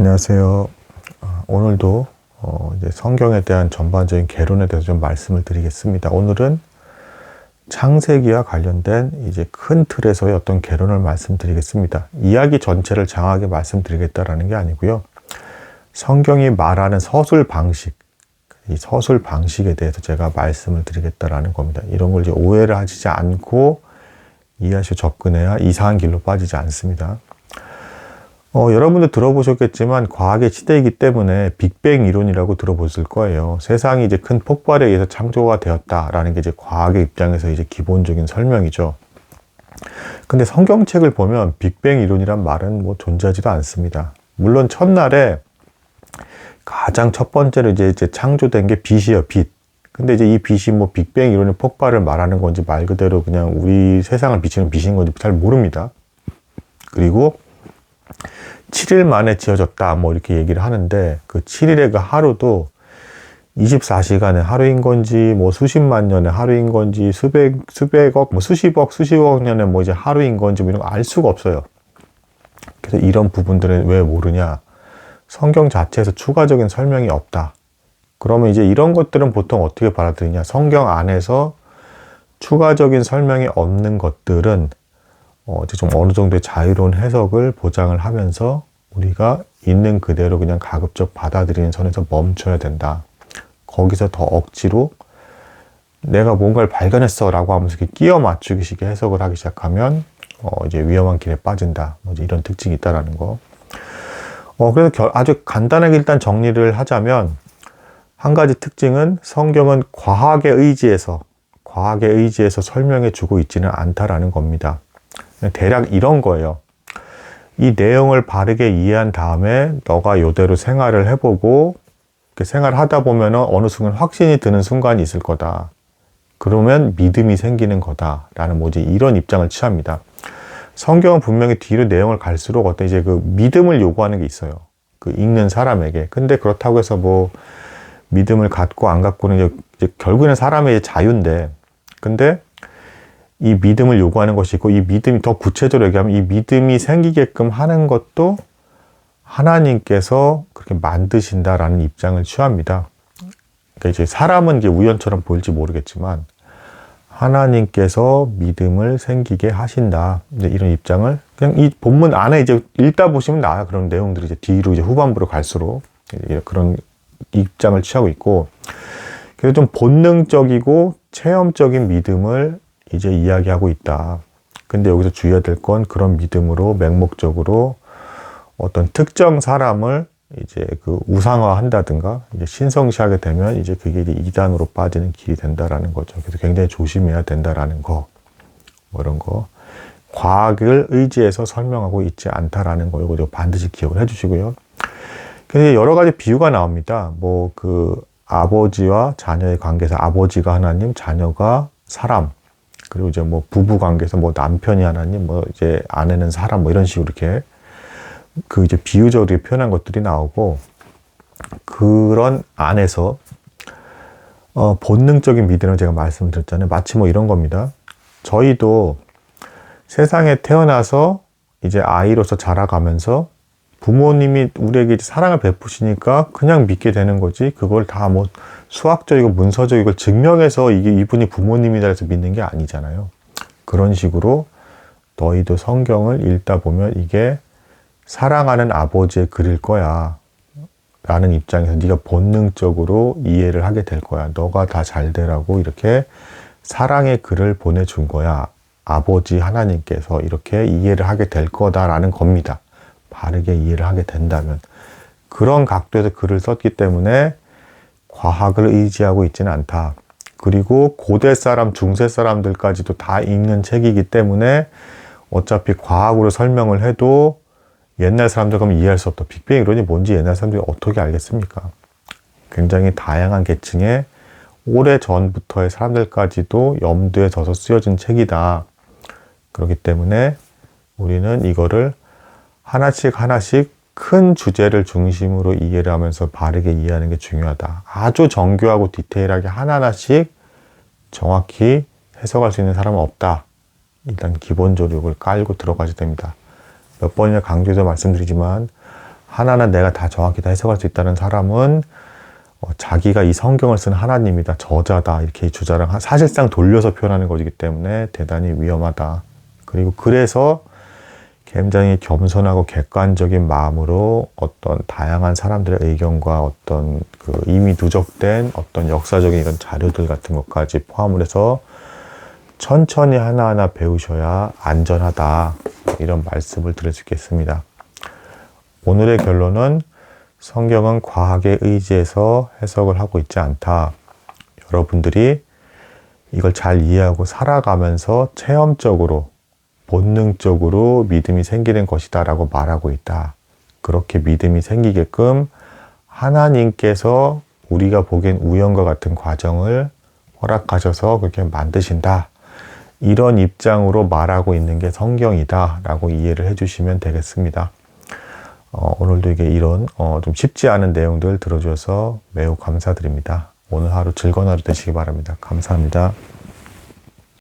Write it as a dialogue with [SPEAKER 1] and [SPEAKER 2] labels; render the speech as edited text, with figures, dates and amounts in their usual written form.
[SPEAKER 1] 안녕하세요. 오늘도 이제 성경에 대한 전반적인 개론에 대해서 좀 말씀을 드리겠습니다. 오늘은 창세기와 관련된 이제 큰 틀에서의 어떤 개론을 말씀드리겠습니다. 이야기 전체를 장하게 말씀드리겠다라는 게 아니고요. 성경이 말하는 서술 방식, 이 서술 방식에 대해서 제가 말씀을 드리겠다라는 겁니다. 이런 걸 이제 오해를 하시지 않고 이해하시고 접근해야 이상한 길로 빠지지 않습니다. 여러분도 들어보셨겠지만 과학의 시대이기 때문에 빅뱅 이론이라고 들어보실 거예요. 세상이 이제 큰 폭발에 의해서 창조가 되었다라는 게 이제 과학의 입장에서 이제 기본적인 설명이죠. 근데 성경책을 보면 빅뱅 이론이란 말은 뭐 존재하지도 않습니다. 물론 첫날에 가장 첫 번째로 이제 창조된 게 빛이에요, 빛. 근데 이제 이 빛이 뭐 빅뱅 이론의 폭발을 말하는 건지 말 그대로 그냥 우리 세상을 비치는 빛인 건지 잘 모릅니다. 그리고 7일 만에 지어졌다 뭐 이렇게 얘기를 하는데 그 7일의 그 하루도 24시간의 하루인 건지 뭐 수십만 년의 하루인 건지 수백억 뭐 수십억 년의 뭐 이제 하루인 건지 뭐 이런 거 알 수가 없어요. 그래서 이런 부분들은 왜 모르냐? 성경 자체에서 추가적인 설명이 없다. 그러면 이제 이런 것들은 보통 어떻게 받아들이냐? 성경 안에서 추가적인 설명이 없는 것들은 좀 어느 정도의 자유로운 해석을 보장을 하면서 우리가 있는 그대로 그냥 가급적 받아들이는 선에서 멈춰야 된다. 거기서 더 억지로 내가 뭔가를 발견했어 라고 하면서 이렇게 끼워 맞추기식의 해석을 하기 시작하면 이제 위험한 길에 빠진다. 이제 이런 특징이 있다라는 거. 그래서 아주 간단하게 일단 정리를 하자면 한 가지 특징은 성경은 과학에 의지해서 설명해 주고 있지는 않다라는 겁니다. 대략 이런 거예요. 이 내용을 바르게 이해한 다음에 너가 이대로 생활을 해보고 생활을 하다 보면 어느 순간 확신이 드는 순간이 있을 거다. 그러면 믿음이 생기는 거다라는 뭐지 이런 입장을 취합니다. 성경은 분명히 뒤로 내용을 갈수록 어떤 이제 그 믿음을 요구하는 게 있어요. 그 읽는 사람에게. 근데 그렇다고 해서 뭐 믿음을 갖고 안 갖고는 이제 결국에는 사람의 자유인데, 근데 이 믿음을 요구하는 것이 있고 이 믿음이 더 구체적으로 얘기하면 이 믿음이 생기게끔 하는 것도 하나님께서 그렇게 만드신다라는 입장을 취합니다. 그러니까 이제 사람은 이게 우연처럼 보일지 모르겠지만 하나님께서 믿음을 생기게 하신다. 이제 이런 입장을 그냥 이 본문 안에 이제 읽다 보시면 나와요. 그런 내용들이 이제 뒤로 이제 후반부로 갈수록 그런 입장을 취하고 있고, 그래서 좀 본능적이고 체험적인 믿음을 이제 이야기하고 있다. 근데 여기서 주의해야 될 건 그런 믿음으로 맹목적으로 어떤 특정 사람을 이제 그 우상화한다든가 이제 신성시하게 되면 이제 그게 이제 이단으로 빠지는 길이 된다라는 거죠. 그래서 굉장히 조심해야 된다라는 거. 뭐 이런 거. 과학을 의지해서 설명하고 있지 않다라는 거. 이거 반드시 기억을 해 주시고요. 그래서 여러 가지 비유가 나옵니다. 뭐 그 아버지와 자녀의 관계에서 아버지가 하나님, 자녀가 사람. 그리고 이제 뭐 부부 관계에서 뭐 남편이 하나님, 뭐 이제 아내는 사람, 뭐 이런 식으로 이렇게 그 이제 비유적으로 표현한 것들이 나오고, 그런 안에서 본능적인 믿음을 제가 말씀드렸잖아요. 마치 뭐 이런 겁니다. 저희도 세상에 태어나서 이제 아이로서 자라가면서 부모님이 우리에게 사랑을 베푸시니까 그냥 믿게 되는 거지, 그걸 다 뭐 수학적이고 문서적이고 증명해서 이게 이분이 부모님이다 해서 믿는 게 아니잖아요. 그런 식으로 너희도 성경을 읽다 보면 이게 사랑하는 아버지의 글일 거야 라는 입장에서 네가 본능적으로 이해를 하게 될 거야. 너가 다 잘 되라고 이렇게 사랑의 글을 보내준 거야. 아버지 하나님께서 이렇게 이해를 하게 될 거다라는 겁니다. 바르게 이해를 하게 된다면. 그런 각도에서 글을 썼기 때문에 과학을 의지하고 있지는 않다. 그리고 고대 사람, 중세 사람들까지도 다 읽는 책이기 때문에 어차피 과학으로 설명을 해도 옛날 사람들 그러면 이해할 수 없다. 빅뱅 이론이 뭔지 옛날 사람들이 어떻게 알겠습니까? 굉장히 다양한 계층의 오래 전부터의 사람들까지도 염두에 둬서 쓰여진 책이다. 그렇기 때문에 우리는 이거를 하나씩 하나씩 큰 주제를 중심으로 이해를 하면서 바르게 이해하는 게 중요하다. 아주 정교하고 디테일하게 하나하나씩 정확히 해석할 수 있는 사람은 없다. 일단 기본적으로 이걸 깔고 들어가셔야 됩니다. 몇 번이나 강조해서 말씀드리지만 하나는 내가 다 정확히 다 해석할 수 있다는 사람은 자기가 이 성경을 쓴 하나님이다, 저자다 이렇게 주장을 사실상 돌려서 표현하는 것이기 때문에 대단히 위험하다. 그리고 그래서 굉장히 겸손하고 객관적인 마음으로 어떤 다양한 사람들의 의견과 어떤 그 이미 누적된 어떤 역사적인 이런 자료들 같은 것까지 포함을 해서 천천히 하나하나 배우셔야 안전하다, 이런 말씀을 드릴 수 있겠습니다. 오늘의 결론은 성경은 과학에 의지해서 해석을 하고 있지 않다. 여러분들이 이걸 잘 이해하고 살아가면서 체험적으로 본능적으로 믿음이 생기는 것이다 라고 말하고 있다. 그렇게 믿음이 생기게끔 하나님께서 우리가 보기엔 우연과 같은 과정을 허락하셔서 그렇게 만드신다. 이런 입장으로 말하고 있는 게 성경이다 라고 이해를 해주시면 되겠습니다. 오늘도 이게 이런 좀 쉽지 않은 내용들 들어주셔서 매우 감사드립니다. 오늘 하루 즐거운 하루 되시기 바랍니다. 감사합니다.